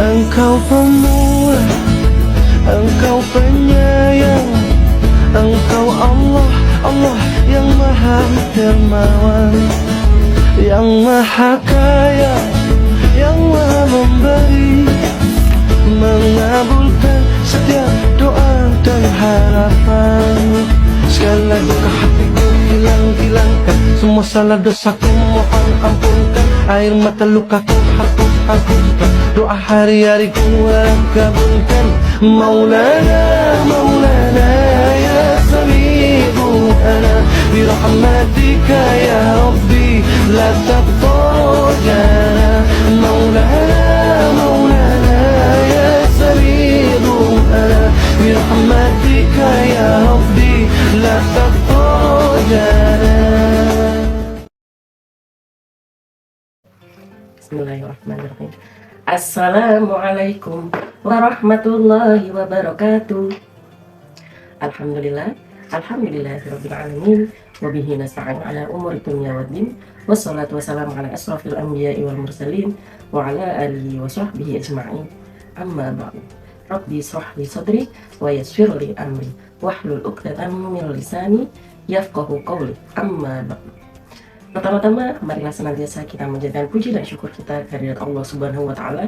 Engkau pemurah, Engkau penyayang, Engkau Allah, Allah yang maha dermawan, yang maha kaya, yang maha memberi, mengabulkan setiap doa dan harapan. Sekali lagi ke hatiku hilangkan semua salah dosaku, mohon ampunkan. Air mata lukaku hapuskan, doa hari-hari ku kabulkan. Maulana, Maulana ya sami'u ana birahmatika ya Rabbi la taqtujana. Maulana, Maulana ya sami'u ana birahmatika ya Rabbi la taqtujana. Bismillahirrahmanirrahim. Assalamualaikum warahmatullahi wabarakatuh. Alhamdulillahirabbil alamin wa bihi nasta'in ala umuri dunya waddin. Wassalatu wassalamu ala asrofil anbiya'i wal mursalin wa ala alihi wa sahbihi ajma'in. Amma ba'du. Rabbi ishrah li sadri wa yassir li amri wahlul 'uqdatam min lisani yafqahu qawli. Amma ba'du. Pertama-tama, marilah senantiasa kita menjadikan puji dan syukur kita kehadirat Allah Subhanahu wa Ta'ala,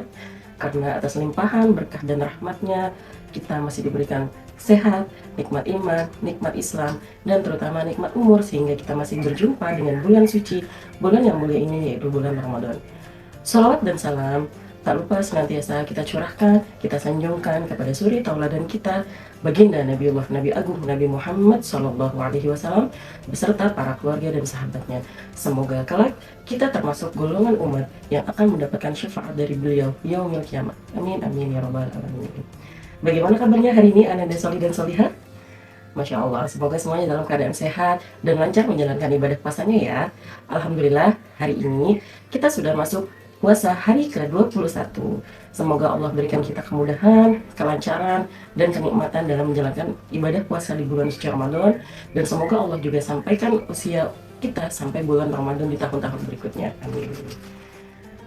karena atas limpahan berkah dan rahmatnya kita masih diberikan sehat, nikmat iman, nikmat Islam, dan terutama nikmat umur, sehingga kita masih berjumpa dengan bulan suci, bulan yang mulia ini, yaitu bulan Ramadan. Salawat dan salam tak lupa senantiasa kita curahkan, kita sanjungkan kepada suri tauladan kita, baginda Nabiullah Nabi Agung Nabi Muhammad SAW beserta para keluarga dan sahabatnya. Semoga kelak kita termasuk golongan umat yang akan mendapatkan syafaat dari beliau yaumil kiamat. Amin amin ya rabbal alamin. Bagaimana kabarnya hari ini Ananda Solih dan Solihah? Masya Allah, semoga semuanya dalam keadaan sehat dan lancar menjalankan ibadah puasanya ya. Alhamdulillah, hari ini kita sudah masuk puasa hari ke-21. Semoga Allah berikan kita kemudahan, kelancaran, dan kenikmatan dalam menjalankan ibadah puasa di bulan suci Ramadan. Dan semoga Allah juga sampaikan usia kita sampai bulan Ramadan di tahun-tahun berikutnya. Amin.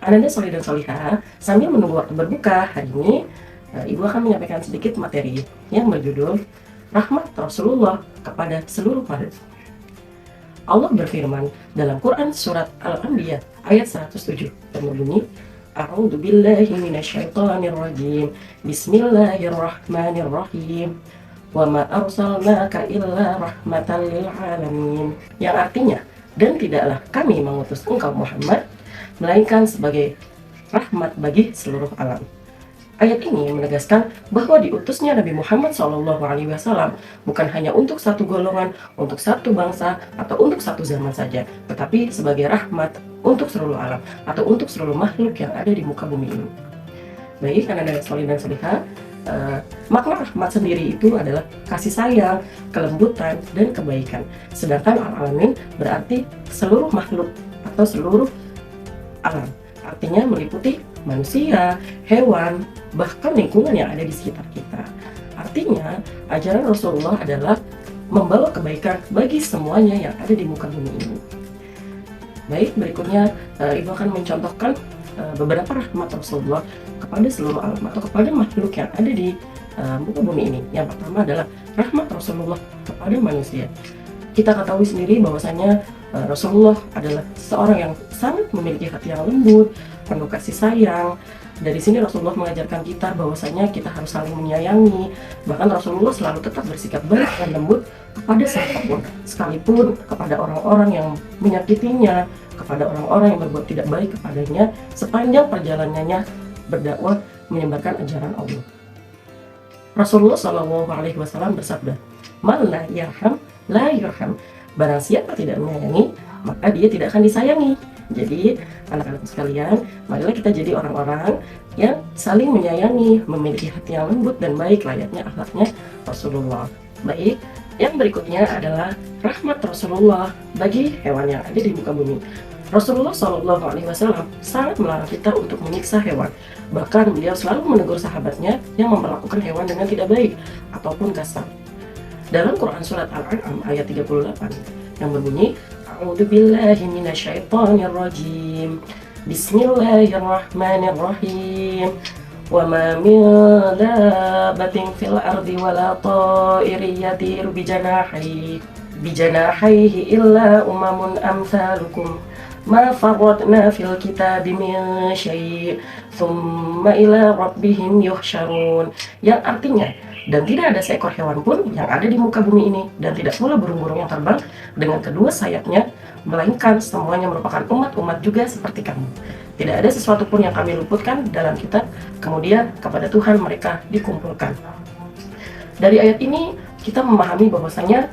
Ananda Solih dan Solihah, sambil menunggu waktu berbuka hari ini, Ibu akan menyampaikan sedikit materi yang berjudul Rahmat Rasulullah kepada seluruh makhluk. Allah berfirman dalam Quran surat Al-Anbiya ayat 107 dan berbunyi, A'udzu billahi minasyaitonir rajim. Bismillahirrahmanirrahim. Wa ma arsalnaka illa rahmatan lil alamin. Yang artinya, dan tidaklah kami mengutus engkau Muhammad melainkan sebagai rahmat bagi seluruh alam. Ayat ini menegaskan bahwa diutusnya Nabi Muhammad SAW bukan hanya untuk satu golongan, untuk satu bangsa, atau untuk satu zaman saja, tetapi sebagai rahmat untuk seluruh alam atau untuk seluruh makhluk yang ada di muka bumi ini. Baik, Ananda Solih dan Solihah, makna rahmat sendiri itu adalah kasih sayang, kelembutan, dan kebaikan. Sedangkan al-alamin berarti seluruh makhluk atau seluruh alam. Artinya meliputi manusia, hewan, bahkan lingkungan yang ada di sekitar kita. Artinya, ajaran Rasulullah adalah membawa kebaikan bagi semuanya yang ada di muka bumi ini. Baik, berikutnya Ibu akan mencontohkan beberapa rahmat Rasulullah kepada seluruh alam atau kepada makhluk yang ada di muka bumi ini. Yang pertama adalah rahmat Rasulullah kepada manusia. Kita ketahui sendiri bahwasanya Rasulullah adalah seorang yang sangat memiliki hati yang lembut, penuh kasih sayang. Dari sini Rasulullah mengajarkan kita bahwasanya kita harus saling menyayangi. Bahkan Rasulullah selalu tetap bersikap baik dan lembut kepada siapapun, sekalipun kepada orang-orang yang menyakitinya, kepada orang-orang yang berbuat tidak baik kepadanya, sepanjang perjalanannya berdakwah menyebarkan ajaran Allah. Rasulullah SAW bersabda, "Man la yarham la yurham." Barang siapa tidak menyayangi, maka dia tidak akan disayangi. Jadi, anak-anak sekalian, marilah kita jadi orang-orang yang saling menyayangi, memiliki hati yang lembut dan baik layaknya akhlaknya Rasulullah. Baik, yang berikutnya adalah rahmat Rasulullah bagi hewan yang ada di muka bumi. Rasulullah SAW sangat melarang kita untuk menyiksa hewan. Bahkan beliau selalu menegur sahabatnya yang memperlakukan hewan dengan tidak baik ataupun kasar. Dalam Quran surat Al-An'am ayat 38 yang berbunyi, A'udzu billahi minasyaitonir rajim. Bismillahirrahmanirrahim. وما من دابة في الأرض ولا طائر يطير بجناحيه إلا أمم أمثالكم ما فرطنا في الكتاب من شيء ثم إلى ربهم يحشرون, yang artinya, dan tidak ada seekor hewan pun yang ada di muka bumi ini, dan tidak pula burung-burung yang terbang dengan kedua sayapnya, melainkan semuanya merupakan umat-umat juga seperti kamu. Tidak ada sesuatu pun yang kami luputkan dalam kitab, kemudian kepada Tuhan mereka dikumpulkan. Dari ayat ini kita memahami bahwasanya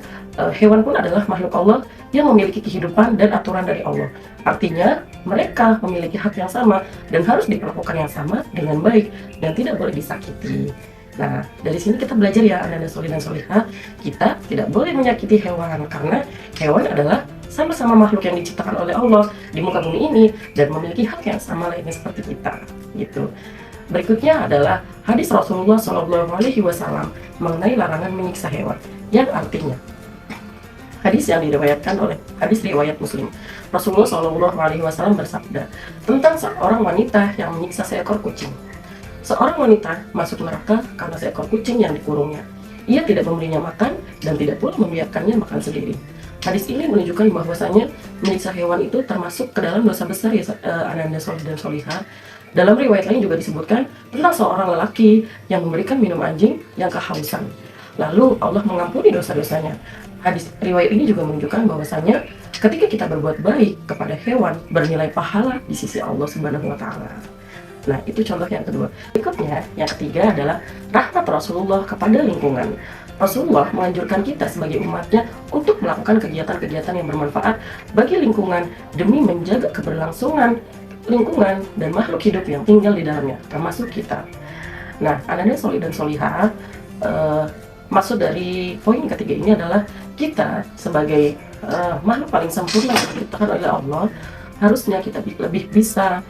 hewan pun adalah makhluk Allah yang memiliki kehidupan dan aturan dari Allah. Artinya mereka memiliki hak yang sama dan harus diperlakukan yang sama dengan baik dan tidak boleh disakiti. Nah, dari sini kita belajar ya, anak-anak solih dan solihah, kita tidak boleh menyakiti hewan karena hewan adalah sama-sama makhluk yang diciptakan oleh Allah di muka bumi ini dan memiliki hak yang sama lainnya seperti kita, gitu. Berikutnya adalah hadis Rasulullah SAW mengenai larangan menyiksa hewan, yang artinya hadis yang diriwayatkan oleh hadis riwayat Muslim. Rasulullah SAW bersabda tentang seorang wanita yang menyiksa seekor kucing. Seorang wanita masuk neraka karena seekor kucing yang dikurungnya. Ia tidak memberinya makan dan tidak pula membiarkannya makan sendiri. Hadis ini menunjukkan bahwasanya menyiksa hewan itu termasuk ke dalam dosa besar ya, anak-anak solih dan solihah. Dalam riwayat lain juga disebutkan tentang seorang lelaki yang memberikan minum anjing yang kehausan. Lalu Allah mengampuni dosa-dosanya. Hadis riwayat ini juga menunjukkan bahwasanya ketika kita berbuat baik kepada hewan bernilai pahala di sisi Allah Subhanahu wa taala. Nah, itu contoh yang kedua. Berikutnya, yang ketiga adalah rahmat Rasulullah kepada lingkungan. Rasulullah menganjurkan kita sebagai umatnya untuk melakukan kegiatan-kegiatan yang bermanfaat bagi lingkungan demi menjaga keberlangsungan lingkungan dan makhluk hidup yang tinggal di dalamnya, termasuk kita. Nah, anak-anak solih dan solihah, maksud dari poin ketiga ini adalah kita sebagai makhluk paling sempurna yang diciptakan oleh Allah, harusnya kita lebih bisa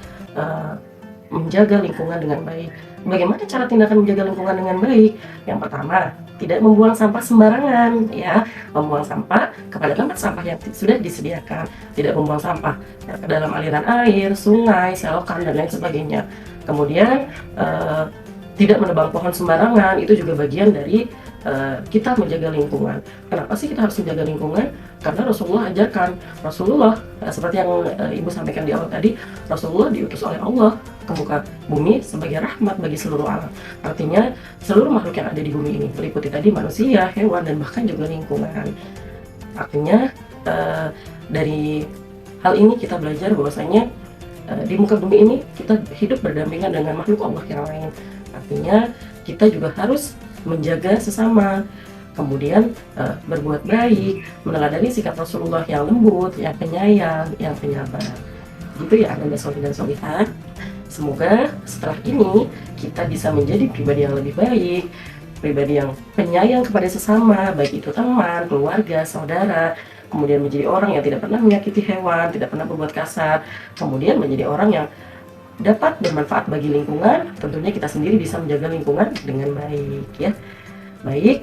menjaga lingkungan dengan baik. Bagaimana cara tindakan menjaga lingkungan dengan baik? Yang pertama, tidak membuang sampah sembarangan, ya. Membuang sampah kepada tempat sampah yang sudah disediakan. Tidak membuang sampah ke dalam aliran air, sungai, selokan, dan lain sebagainya. Kemudian tidak menebang pohon sembarangan, itu juga bagian dari kita menjaga lingkungan. Kenapa sih kita harus menjaga lingkungan? Karena Rasulullah ajarkan. Rasulullah, seperti yang Ibu sampaikan di awal tadi, Rasulullah diutus oleh Allah ke muka bumi sebagai rahmat bagi seluruh alam. Artinya seluruh makhluk yang ada di bumi ini, meliputi tadi manusia, hewan, dan bahkan juga lingkungan. Artinya dari hal ini kita belajar bahwasanya di muka bumi ini kita hidup berdampingan dengan makhluk Allah yang lain. Artinya kita juga harus menjaga sesama, kemudian berbuat baik, meneladani sikap Rasulullah yang lembut, yang penyayang, yang penyabar. Gitu ya, anak-anak solih dan solihah. Semoga setelah ini kita bisa menjadi pribadi yang lebih baik, pribadi yang penyayang kepada sesama, baik itu teman, keluarga, saudara, kemudian menjadi orang yang tidak pernah menyakiti hewan, tidak pernah berbuat kasar, kemudian menjadi orang yang dapat bermanfaat bagi lingkungan. Tentunya kita sendiri bisa menjaga lingkungan dengan baik, ya. Baik,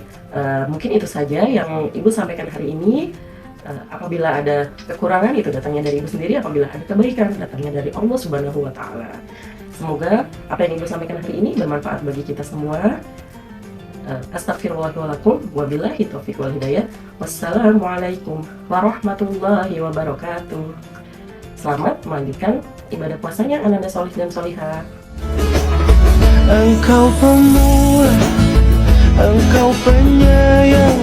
mungkin itu saja yang Ibu sampaikan hari ini. Apabila ada kekurangan, itu datangnya dari Ibu sendiri. Apabila ada kebaikan, datangnya dari Allah Subhanahu wa taala. Semoga apa yang Ibu sampaikan hari ini bermanfaat bagi kita semua. Astagfirullahaladzim, wabillahi taufiq wal hidayah. Wassalamualaikum warahmatullahi wabarakatuh. Selamat melanjutkan ibadah puasanya anak-anak solih dan solihah. Engkau pemurah, Engkau penyayang,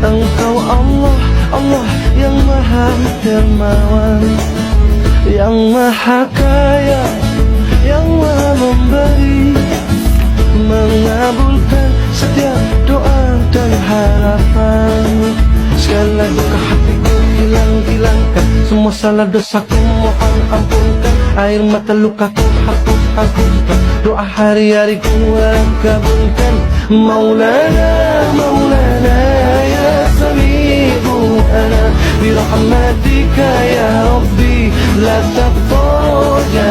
Engkau Allah, Allah yang maha dermawan, yang maha kaya, yang maha memberi, mengabulkan setiap doa dan harapan. Segala duka hatiku hilangkan, semua salah dosaku mohon ampunkan, air mata lukaku hapuskan, doa hari-hari ku kabulkan. Maulana, Maulana ya sami'u ana, birahmatika ya Rabbi la taqdir